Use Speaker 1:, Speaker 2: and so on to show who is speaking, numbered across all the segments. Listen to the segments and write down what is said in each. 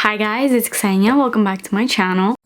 Speaker 1: Hi guys, it's Ksenia. Welcome back to my channel.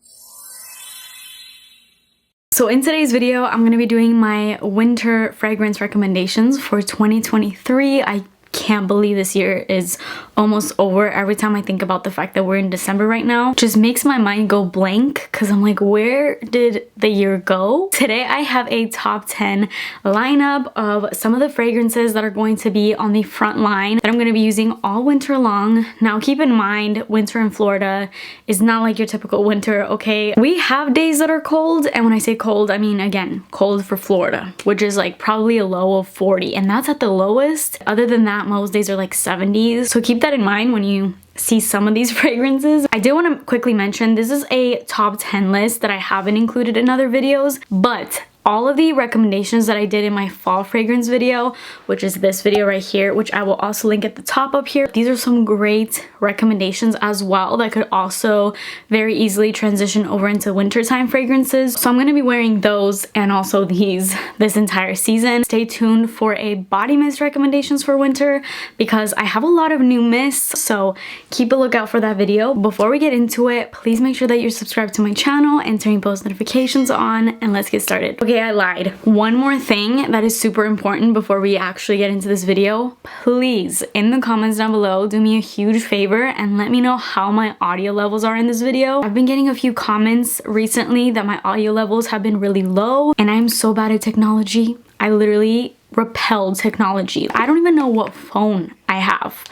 Speaker 1: So in today's video, I'm going to be doing my winter fragrance recommendations for 2023. I can't believe this year is almost over. Every time I think about the fact that we're in December right now, just makes my mind go blank because I'm like, where did the year go? Today I have a top 10 lineup of some of the fragrances that are going to be on the front line that I'm going to be using all winter long. Now keep in mind, winter in Florida is not like your typical winter, okay? We have days that are cold, and when I say cold, I mean, again, cold for Florida, which is like probably a low of 40, and that's at the lowest. Other than that, most days are like 70s, so keep that in mind when you see some of these fragrances. I do want to quickly mention this is a top 10 list that I haven't included in other videos, but all of the recommendations that I did in my fall fragrance video, which is this video right here, which I will also link at the top up here, these are some great recommendations as well that could also very easily transition over into wintertime fragrances. So I'm going to be wearing those and also these this entire season. Stay tuned for a body mist recommendations for winter because I have a lot of new mists, so keep a lookout for that video. Before we get into it, please make sure that you're subscribed to my channel and turning post notifications on, and let's get started. Okay, I lied. One more thing that is super important before we actually get into this video. Please, in the comments down below, do me a huge favor and let me know how my audio levels are in this video. I've been getting a few comments recently that my audio levels have been really low, and I'm so bad at technology. I literally repel technology. I don't even know what phone I have.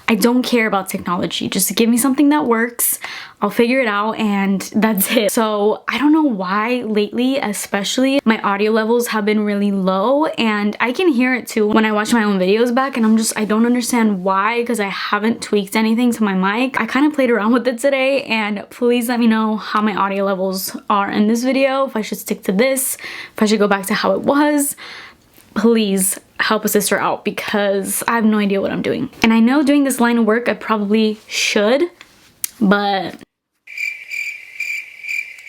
Speaker 1: I don't care about technology. Just give me something that works. I'll figure it out, and that's it. So I don't know why lately, especially, my audio levels have been really low, and I can hear it too when I watch my own videos back, and I don't understand why, because I haven't tweaked anything to my mic. I kind of played around with it today, and please let me know how my audio levels are in this video, if I should stick to this, if I should go back to how it was. Please help a sister out because I have no idea what I'm doing. And I know doing this line of work I probably should, but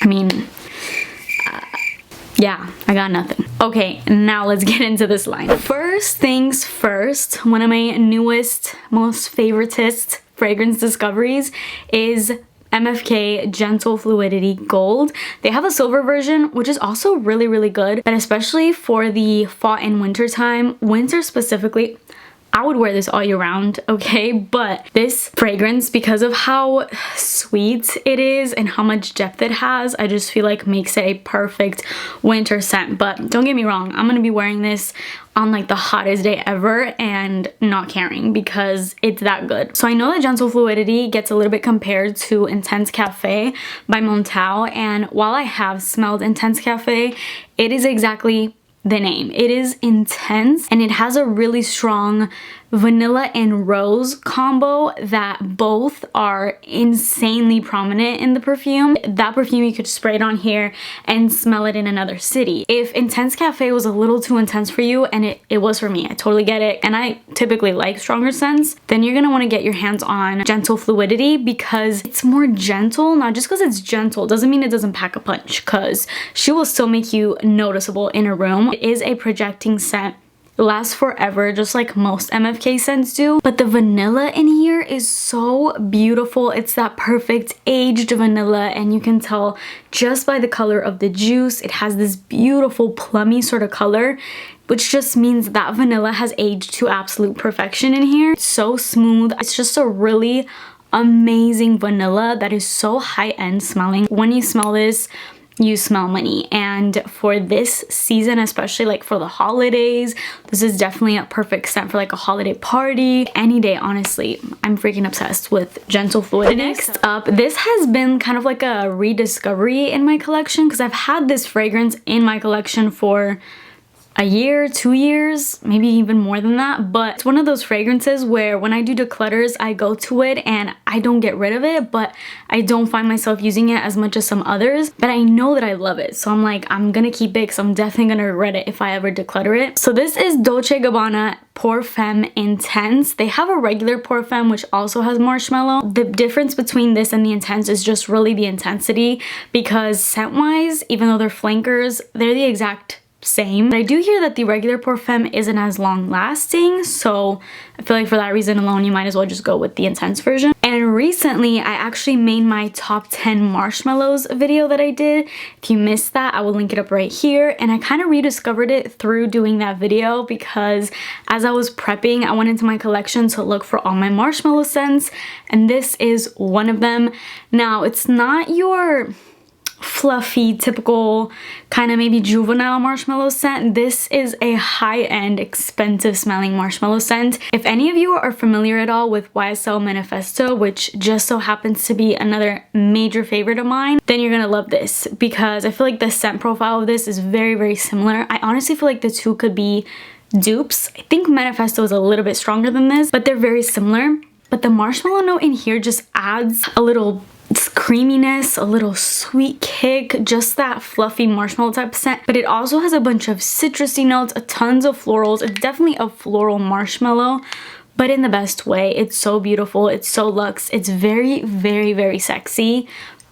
Speaker 1: I mean, yeah, I got nothing. Okay, now let's get into this line. First things first, one of my newest, most favoritist fragrance discoveries is MFK Gentle Fluidity Gold. They have a silver version, which is also really, really good, but especially for the fall and winter time, winter specifically, I would wear this all year round, okay? But this fragrance, because of how sweet it is and how much depth it has, I just feel like makes it a perfect winter scent. But don't get me wrong, I'm gonna be wearing this on like the hottest day ever and not caring because it's that good. So I know that Gentle Fluidity gets a little bit compared to Intense Cafe by Montal, and while I have smelled Intense Cafe, it is exactly the name. It is intense, and it has a really strong vanilla and rose combo that both are insanely prominent in the perfume. That perfume you could spray it on here and smell it in another city. If Intense Cafe was a little too intense for you, and it was for me, I totally get it, and I typically like stronger scents, then you're gonna want to get your hands on Gentle Fluidity because it's more gentle. Not just because it's gentle doesn't mean it doesn't pack a punch, because she will still make you noticeable in a room. It is a projecting scent. Lasts forever, just like most MFK scents do, but the vanilla in here is so beautiful. It's that perfect aged vanilla, and you can tell just by the color of the juice. It has this beautiful plummy sort of color, which just means that vanilla has aged to absolute perfection in here. It's so smooth. It's just a really amazing vanilla that is so high-end smelling. When you smell this, you smell money, and for this season, especially like for the holidays, this is definitely a perfect scent for like a holiday party, any day. Honestly, I'm freaking obsessed with Gentle Fluidity. Next up, this has been kind of like a rediscovery in my collection because I've had this fragrance in my collection for a year, 2 years, maybe even more than that, but it's one of those fragrances where when I do declutters, I go to it and I don't get rid of it, but I don't find myself using it as much as some others, but I know that I love it, so I'm like, I'm gonna keep it because I'm definitely gonna regret it if I ever declutter it. So this is Dolce Gabbana Perfumes Intense. They have a regular Perfume which also has marshmallow. The difference between this and the Intense is just really the intensity, because scent wise, even though they're flankers, they're the exact same. But I do hear that the regular Perfume isn't as long lasting, so I feel like for that reason alone you might as well just go with the intense version. And recently I actually made my top 10 marshmallows video that I did. If you missed that, I will link it up right here. And I kind of rediscovered it through doing that video because as I was prepping, I went into my collection to look for all my marshmallow scents, and this is one of them. Now, it's not your fluffy, typical kind of maybe juvenile marshmallow scent. This is a high-end, expensive smelling marshmallow scent. If any of you are familiar at all with YSL Manifesto, which just so happens to be another major favorite of mine, then you're gonna love this because I feel like the scent profile of this is very, very similar. I honestly feel like the two could be dupes. I think Manifesto is a little bit stronger than this, but they're very similar. But the marshmallow note in here just adds a little creaminess, a little sweet kick, just that fluffy marshmallow type scent. But it also has a bunch of citrusy notes, tons of florals. It's definitely a floral marshmallow, but in the best way. It's so beautiful, it's so luxe, it's very, very, very sexy.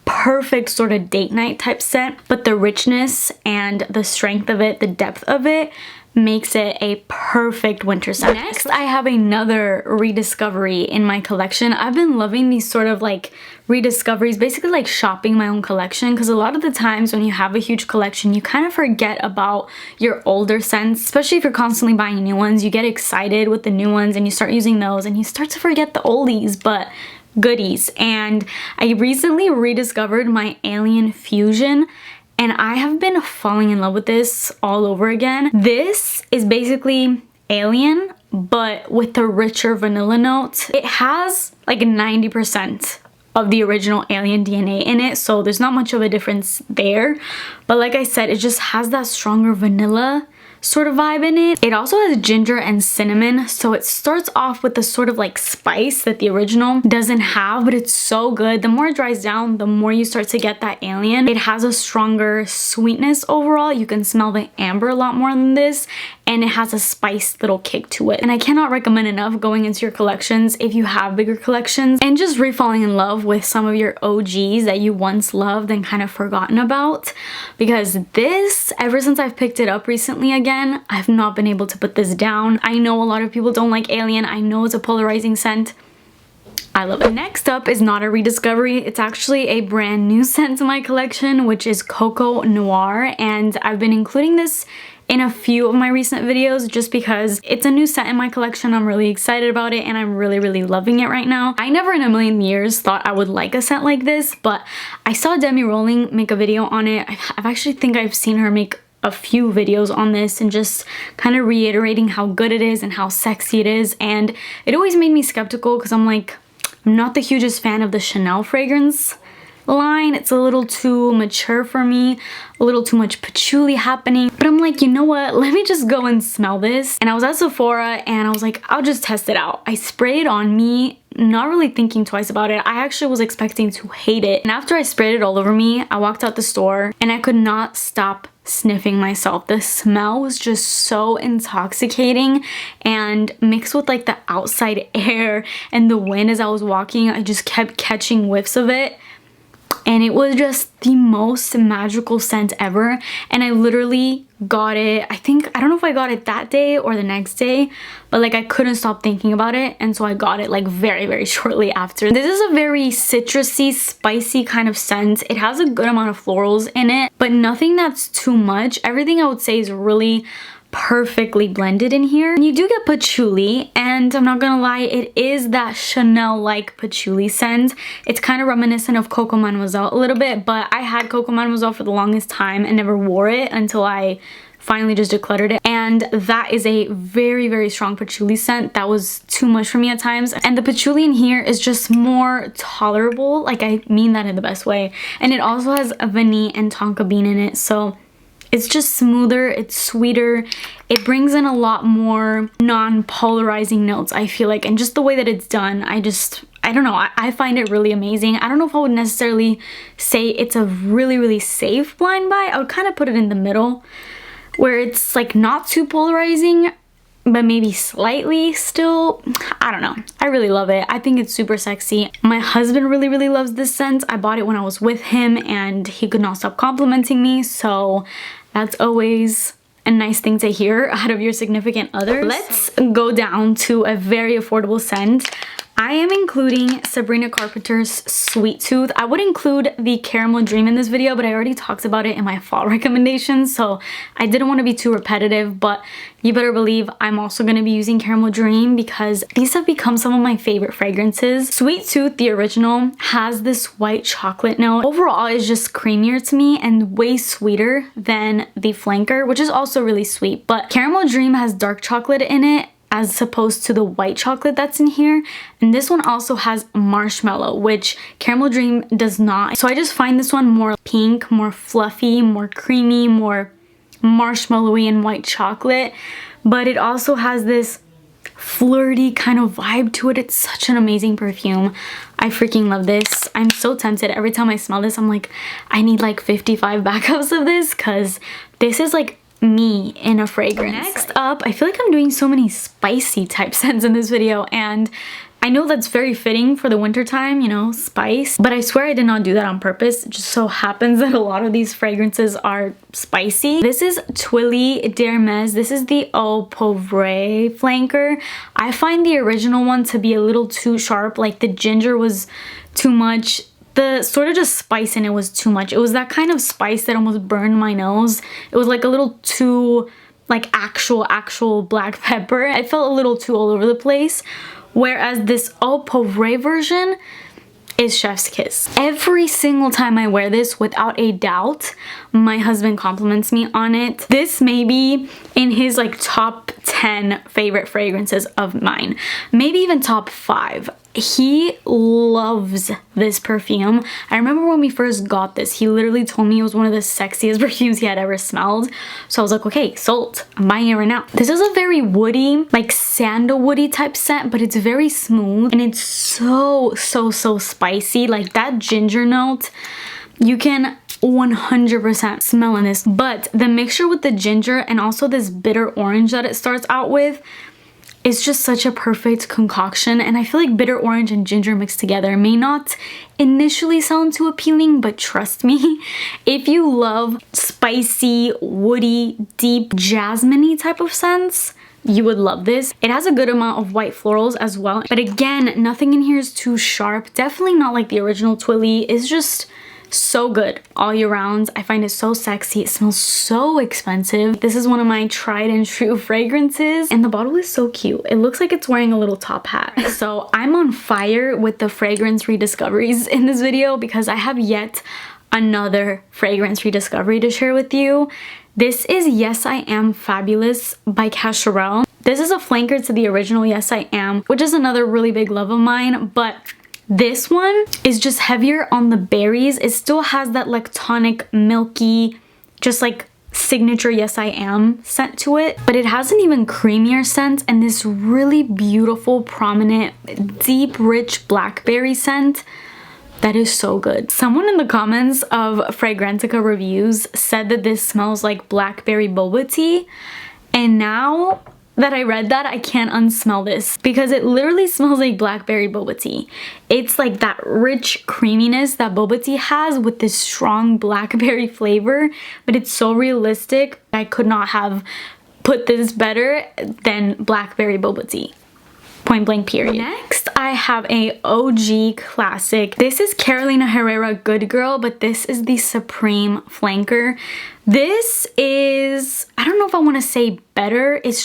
Speaker 1: Perfect sort of date night type scent, but the richness and the strength of it, the depth of it, makes it a perfect winter scent. Next, I have another rediscovery in my collection. I've been loving these sort of like rediscoveries, basically like shopping my own collection, because a lot of the times when you have a huge collection, you kind of forget about your older scents, especially if you're constantly buying new ones. You get excited with the new ones and you start using those and you start to forget the oldies, but goodies. And I recently rediscovered my Alien Fusion, and I have been falling in love with this all over again. This is basically Alien, but with the richer vanilla notes. It has like 90% of the original Alien DNA in it, so there's not much of a difference there. But like I said, it just has that stronger vanilla sort of vibe in it. It also has ginger and cinnamon, so it starts off with the sort of like spice that the original doesn't have, but it's so good. The more it dries down, the more you start to get that Alien. It has a stronger sweetness overall. You can smell the amber a lot more than this, and it has a spiced little kick to it. And I cannot recommend enough going into your collections if you have bigger collections and just re-falling in love with some of your OGs that you once loved and kind of forgotten about, because this, ever since I've picked it up recently again, I've not been able to put this down. I know a lot of people don't like Alien. I know it's a polarizing scent. I love it. Next up is not a rediscovery. It's actually a brand new scent to my collection, which is Coco Noir, and I've been including this in a few of my recent videos just because it's a new scent in my collection. I'm really excited about it and I'm really, really loving it right now. I never in a million years thought I would like a scent like this, but I saw Demi Rowling make a video on it. I've actually think I've seen her make a few videos on this and just kind of reiterating how good it is and how sexy it is, and it always made me skeptical because I'm like, I'm not the hugest fan of the Chanel fragrance line. It's a little too mature for me, a little too much patchouli happening, but I'm like, you know what, let me just go and smell this. And I was at Sephora and I was like, I'll just test it out. I sprayed it on me, not really thinking twice about it. I actually was expecting to hate it, and after I sprayed it all over me, I walked out the store and I could not stop sniffing myself. The smell was just so intoxicating, and mixed with like the outside air and the wind as I was walking, I just kept catching whiffs of it. And it was just the most magical scent ever. And I literally got it, I don't know if I got it that day or the next day, but like I couldn't stop thinking about it. And so I got it like very, very shortly after. This is a very citrusy, spicy kind of scent. It has a good amount of florals in it, but nothing that's too much. Everything I would say is really perfectly blended in here. And you do get patchouli, and I'm not gonna lie, it is that Chanel-like patchouli scent. It's kind of reminiscent of Coco Mademoiselle a little bit, but I had Coco Mademoiselle for the longest time and never wore it until I finally just decluttered it, and that is a very, very strong patchouli scent that was too much for me at times. And the patchouli in here is just more tolerable, like I mean that in the best way. And it also has a vanille and tonka bean in it, so it's just smoother, it's sweeter, it brings in a lot more non-polarizing notes, I feel like, and just the way that it's done, I don't know, I find it really amazing. I don't know if I would necessarily say it's a really, really safe blind buy. I would kind of put it in the middle, where it's like not too polarizing, but maybe slightly still. I don't know. I really love it. I think it's super sexy. My husband really, really loves this scent. I bought it when I was with him and he could not stop complimenting me, so that's always a nice thing to hear out of your significant others. Let's go down to a very affordable scent. I am including Sabrina Carpenter's Sweet Tooth. I would include the Caramel Dream in this video, but I already talked about it in my fall recommendations, so I didn't want to be too repetitive, but you better believe I'm also going to be using Caramel Dream because these have become some of my favorite fragrances. Sweet Tooth, the original, has this white chocolate note. Overall, it's just creamier to me and way sweeter than the flanker, which is also really sweet, but Caramel Dream has dark chocolate in it as opposed to the white chocolate that's in here, and this one also has marshmallow, which Caramel Dream does not. So I just find this one more pink, more fluffy, more creamy, more marshmallowy and white chocolate, but it also has this flirty kind of vibe to it. It's such an amazing perfume. I freaking love this. I'm so tempted. Every time I smell this, I'm like, I need like 55 backups of this because this is like me in a fragrance. Next up, I feel like I'm doing so many spicy type scents in this video, and I know that's very fitting for the winter time, you know, spice, but I swear I did not do that on purpose. It just so happens that a lot of these fragrances are spicy. This is Tuileries d'Hermès. This is the Eau Pauvre flanker. I find the original one to be a little too sharp, like the ginger was too much. The sort of just spice in it was too much. It was that kind of spice that almost burned my nose. It was like a little too like actual black pepper. I felt a little too all over the place. Whereas this Eau Pauvre version is chef's kiss. Every single time I wear this, without a doubt, my husband compliments me on it. This may be in his like top 10 favorite fragrances of mine. Maybe even top 5. He loves this perfume. I remember when we first got this, he literally told me it was one of the sexiest perfumes he had ever smelled. So I was like, okay, sold. I'm buying it right now. This is a very woody, like sandalwoody type scent, but it's very smooth and it's so spicy. Like that ginger note, you can 100% smell in this, but the mixture with the ginger and also this bitter orange that it starts out with, it's just such a perfect concoction, and I feel like bitter orange and ginger mixed together may not initially sound too appealing, but trust me, if you love spicy, woody, deep, jasmine-y type of scents, you would love this. It has a good amount of white florals as well, but again, nothing in here is too sharp. Definitely not like the original Tuileries. It's just so good all year round. I find it so sexy. It smells so expensive. This is one of my tried and true fragrances, and the bottle is so cute. It looks like it's wearing a little top hat. So I'm on fire with the fragrance rediscoveries in this video because I have yet another fragrance rediscovery to share with you. This is Yes I Am Fabulous by Cerel. This is a flanker to the original Yes I Am, which is another really big love of mine, but this one is just heavier on the berries. It still has that lactonic, milky, just like signature Yes I Am scent to it, but it has an even creamier scent and this really beautiful, prominent, deep, rich blackberry scent that is so good. Someone in the comments of Fragrantica reviews said that this smells like blackberry boba tea, and now that I read that, I can't unsmell this because it literally smells like blackberry boba tea. It's like that rich creaminess that boba tea has with this strong blackberry flavor, but it's so realistic. I could not have put this better than blackberry boba tea. Point blank period. Next, I have a OG classic. This is Carolina Herrera Good Girl, but this is the Supreme flanker. This is, I don't know if I want to say better, it's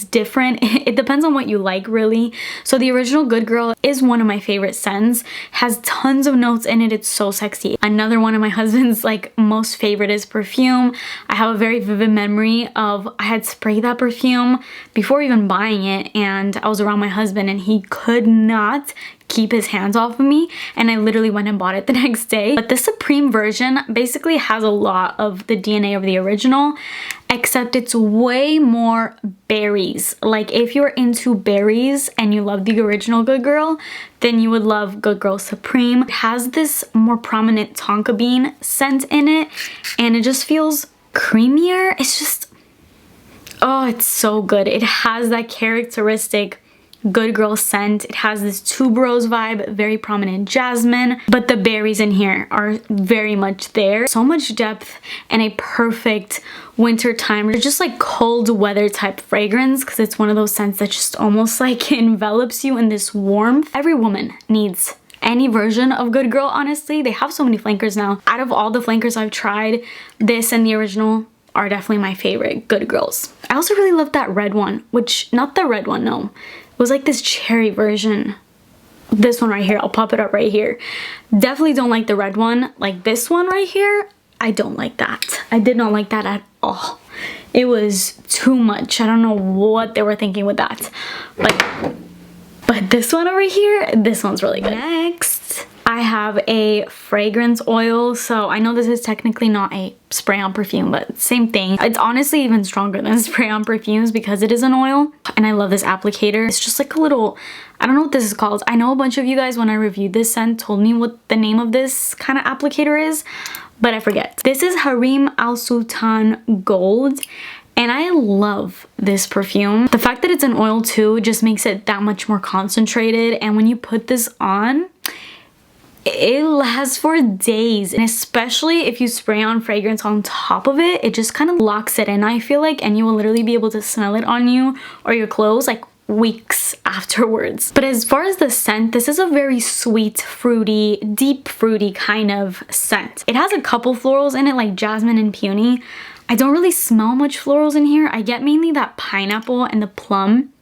Speaker 1: different. It depends on what you like, really. So the original Good Girl is one of my favorite scents, has tons of notes in it. It's so sexy. Another one of my husband's like most favorite is Perfume. I have a very vivid memory of I had sprayed that perfume before even buying it, and I was around my husband and he could not keep his hands off of me, and I literally went and bought it the next day. But the Supreme version basically has a lot of the DNA of the original, except it's way more berries. Like if you're into berries and you love the original Good Girl, then you would love Good Girl Supreme. It has this more prominent tonka bean scent in it, and it just feels creamier. It's just, oh, it's so good. It has that characteristic Good Girl scent. It has this tuberose vibe, very prominent jasmine, but the berries in here are very much there. So much depth and a perfect winter time. It's just like cold weather type fragrance because it's one of those scents that just almost like envelops you in this warmth. Every woman needs any version of Good Girl, honestly. They have so many flankers now. Out of all the flankers I've tried, this and the original are definitely my favorite Good Girls. I also really love that red one, which, not the red one, no. It was like this cherry version. This one right here, I'll pop it up right here. Definitely don't like the red one. Like this one right here, I don't like that. I did not like that at all. It was too much. I don't know what they were thinking with that. But this one over here, this one's really good. Next, I have a fragrance oil. So I know this is technically not a spray-on perfume, but same thing. It's honestly even stronger than spray-on perfumes because it is an oil. And I love this applicator. It's just like a little, I don't know what this is called. I know a bunch of you guys when I reviewed this scent told me what the name of this kind of applicator is, but I forget. This is Harim Al Sultan Gold. And I love this perfume. The fact that it's an oil too just makes it that much more concentrated. And when you put this on, it lasts for days. And especially if you spray on fragrance on top of it, it just kind of locks it in, I feel like. And you will literally be able to smell it on you or your clothes like weeks afterwards. But as far as the scent, this is a very sweet, fruity, deep fruity kind of scent. It has a couple florals in it like jasmine and peony. I don't really smell much florals in here. I get mainly that pineapple and the plum.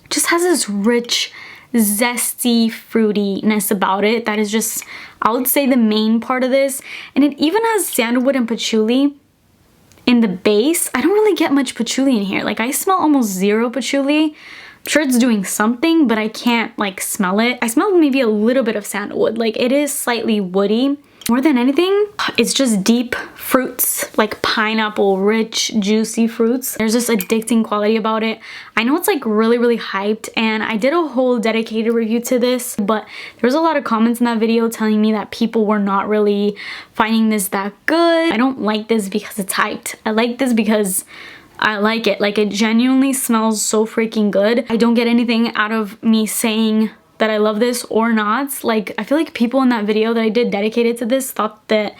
Speaker 1: It just has this rich, zesty fruitiness about it that is just, I would say, the main part of this. And it even has sandalwood and patchouli in the base. I don't really get much patchouli in here. Like, I smell almost zero patchouli. I'm sure it's doing something, but I can't like smell it. I smell maybe a little bit of sandalwood. Like, it is slightly woody. More than anything, it's just deep fruits, like pineapple, rich, juicy fruits. There's this addicting quality about it. I know it's like really, really hyped, and I did a whole dedicated review to this, but there was a lot of comments in that video telling me that people were not really finding this that good. I don't like this because it's hyped. I like this because I like it. Like, it genuinely smells so freaking good. I don't get anything out of me saying that I love this or not. Like, I feel like people in that video that I did dedicated to this thought that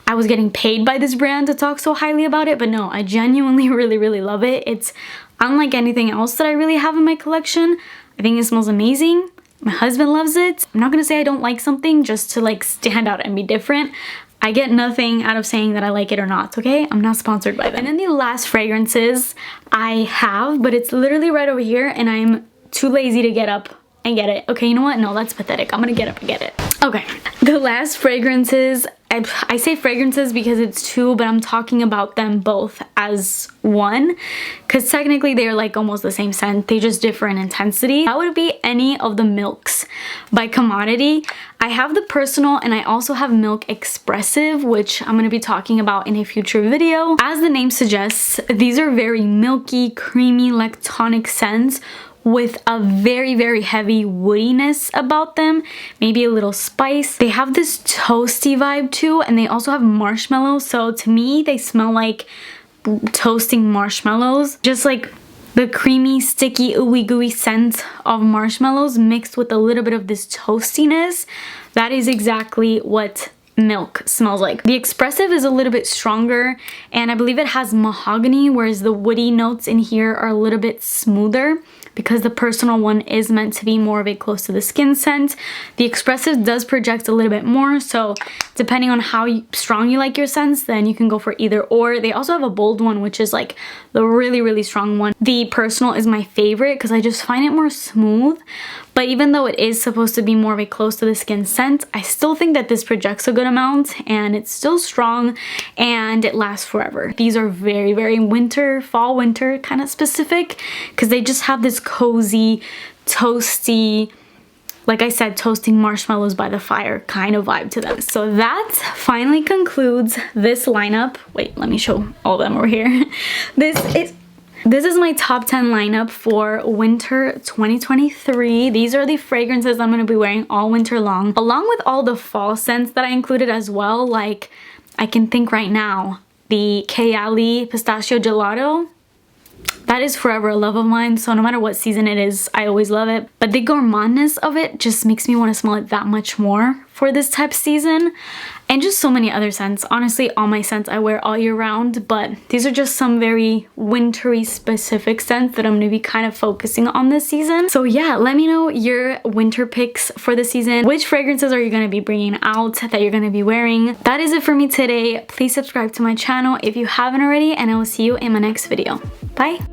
Speaker 1: I was getting paid by this brand to talk so highly about it, but no, I genuinely really, really love it. It's unlike anything else that I really have in my collection. I think it smells amazing. My husband loves it. I'm not gonna say I don't like something just to like stand out and be different. I get nothing out of saying that I like it or not, okay? I'm not sponsored by them. And then the last fragrances I have, but it's literally right over here, and I'm too lazy to get up and get it. Okay, you know what? No, that's pathetic. I'm gonna get up and get it. Okay, the last fragrances, I say fragrances because it's two, but I'm talking about them both as one because technically they're like almost the same scent. They just differ in intensity. That would be any of the Milks by Commodity. I have the Personal, and I also have Milk Expressive, which I'm going to be talking about in a future video. As the name suggests, these are very milky, creamy, lactonic scents with a very, very heavy woodiness about them, maybe a little spice. They have this toasty vibe too, and they also have marshmallows. So to me, they smell like toasting marshmallows, just like the creamy, sticky, ooey gooey scent of marshmallows mixed with a little bit of this toastiness. That is exactly what Milk smells like. The Expressive is a little bit stronger, and I believe it has mahogany, whereas the woody notes in here are a little bit smoother, because the Personal one is meant to be more of a close to the skin scent. The Expressive does project a little bit more, so depending on how strong you like your scents, then you can go for either or. They also have a bold one, which is like the really, really strong one. The Personal is my favorite because I just find it more smooth, but even though it is supposed to be more of a close to the skin scent, I still think that this projects a good amount, and it's still strong, and it lasts forever. These are very, very winter, fall, winter kind of specific, because they just have this cozy, toasty, like I said, toasting marshmallows by the fire kind of vibe to them. So that finally concludes this lineup. Wait, let me show all of them over here. This is my top 10 lineup for winter 2023. These are the fragrances I'm going to be wearing all winter long, along with all the fall scents that I included as well. Like, I can think right now, the Kayali Pistachio Gelato. that is forever a love of mine, so no matter what season it is, I always love it. But the gourmandness of it just makes me want to smell it that much more for this type of season. And just so many other scents. Honestly, all my scents I wear all year round, but these are just some very wintry specific scents that I'm going to be kind of focusing on this season. So yeah, let me know your winter picks for the season. Which fragrances are you going to be bringing out that you're going to be wearing? That is it for me today. Please subscribe to my channel if you haven't already, and I will see you in my next video. Bye!